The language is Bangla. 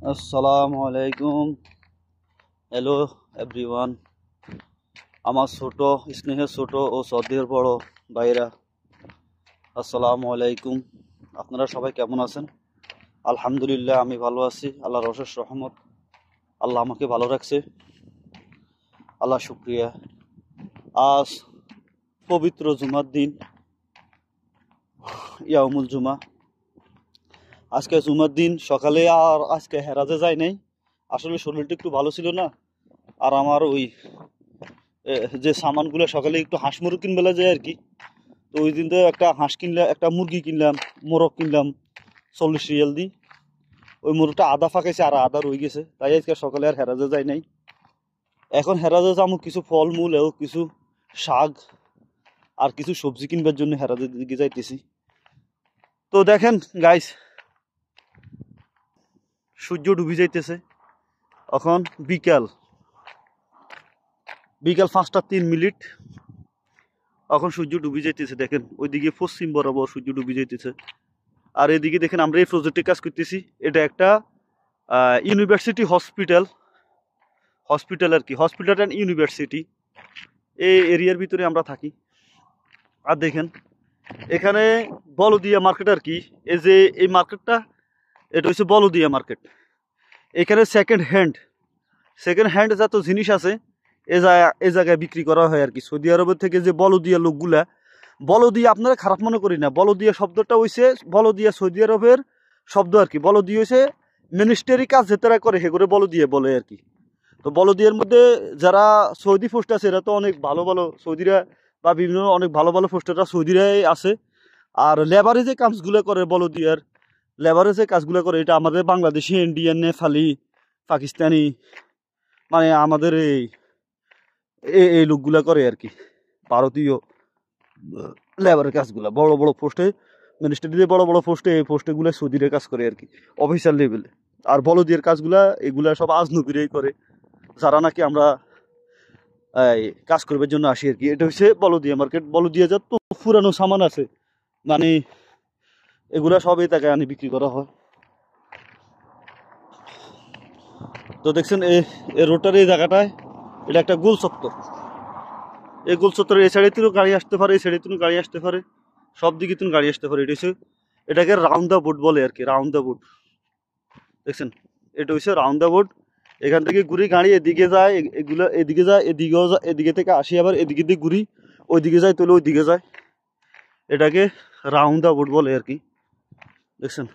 আসসালামু আলাইকুম। Hello everyone. আমার ছোট স্নেহের ছোট ও সদ্যের বড় ভাইরা, আসসালামু আলাইকুম। আপনারা সবাই কেমন আছেন? আলহামদুলিল্লাহ, আমি ভালো আছি। আল্লাহর অশেষ রহমত। আল্লাহ আমাকে ভালো রাখছে, আল্লাহ শুক্রিয়া। আজ পবিত্র জুমার দিন, ইয়াউমুল জুমা। আজকে জুমার দিন সকালে আর আজকে হেরাজে যাই নাই। আসলে শরীরটা একটু ভালো ছিল না। আর আমার ওই যে সামানগুলো সকালে একটু হাঁস মুরগ কিনবেলা যায় আর কি। তো ওই দিন তো একটা হাঁস কিনলাম, একটা মুরগি কিনলাম, মোরগ কিনলাম 40 রিয়াল দিই। ওই মোরগটা আধা ফাঁকাইছে আর আধা রয়ে গেছে, তাই আজকে সকালে আর হেরাজে যাই নাই। এখন হেরাজে যাবো কিছু ফলমূল ও কিছু শাক আর কিছু সবজি কিনবার জন্য হেরাজের দিকে যাইতেছি। তো দেখেন গাইস, সূর্য ডুবে যাইতেছে। এখন বিকাল বিকাল 5টা 3 মিনিট। এখন সূর্য ডুবে যাইতেছে। দেখেন ওইদিকে পশ্চিম বরাবর সূর্য ডুবে যাইতেছে। আর এদিকে দেখেন আমরা এই প্রজেক্টে কাজ করতেছি। এটা একটা ইউনিভার্সিটি হসপিটাল আর কি, হসপিটাল অ্যান্ড ইউনিভার্সিটি, এই এরিয়ার ভিতরে আমরা থাকি। আর দেখেন এখানে বলদিয়া মার্কেট আর কি। এই যে এই মার্কেটটা, এটা হচ্ছে বলদিয়া মার্কেট। এখানে সেকেন্ড হ্যান্ড যত জিনিস আছে এই জায়গায় বিক্রি করা হয় আর কি। সৌদি আরবের থেকে যে বলদিয়া লোকগুলা, বলদিয়া আপনারা খারাপ মনে করি না, বলদিয়া শব্দটা হইছে, বলদিয়া সৌদি আরবের শব্দ আর কি। বলদিয়া হইছে মিনিস্টারি কাজ যেতারা করে সেগুলো বলদিয়া বলে আর কি। তো বলদিয়ার মধ্যে যারা সৌদি পোস্ট আছে এরা তো অনেক ভালো ভালো সৌদিরা, বা বিভিন্ন অনেক ভালো ভালো পোস্টাররা সৌদিরাই আছে। আর লেবারে যে কাজগুলো করে বলদিয়ার, লেবারে যে কাজগুলো করে এটা আমাদের বাংলাদেশি, ইন্ডিয়ান, নেপালি, পাকিস্তানি, মানে আমাদের এই এই লোকগুলা করে আর কি। ভারতীয় লেবারের কাজগুলো বড় বড় পোস্টে, মিনিস্ট্রিতে বড় বড় পোস্টে, এই পোস্টেগুলো সৌদিরা কাজ করে আর কি, অফিসার লেভেলে। আর বলদিয়ার কাজগুলা এগুলা সব আজনবীরাই করে, যারা নাকি আমরা এই কাজ করবার জন্য আসি আর কি। এটা হচ্ছে বলদিয়া মার্কেট। বলদিয়া যত পুরানো সামান আছে, মানে এগুলা সব এই টাকায় আনি বিক্রি করা হয়। তো দেখছেন এই রোডটার এই জায়গাটায়, এটা একটা গোল চত্বর। এই গোল চত্বরের এই সাইডে তুলে গাড়ি আসতে পারে, এই সাইডে তুলে গাড়ি আসতে পারে, সব দিকে তুমি গাড়ি আসতে পারে। এটা হচ্ছে, এটাকে রাউন্ড দ্য বোর্ড বলে আর কি, রাউন্ড দ্য বোর্ড। দেখছেন এটা হচ্ছে রাউন্ড দ্য বোর্ড। এখান থেকে ঘুরি গাড়ি এদিকে যায়, এগুলো এদিকে যায়, এদিকেও যায়, এদিকে থেকে আসি আবার এদিকে দিয়ে ঘুরি, ওইদিকে যায় তুলে ওইদিকে যায়। এটাকে রাউন্ড দ্য বোর্ড বলে আর কি। দেখছেন।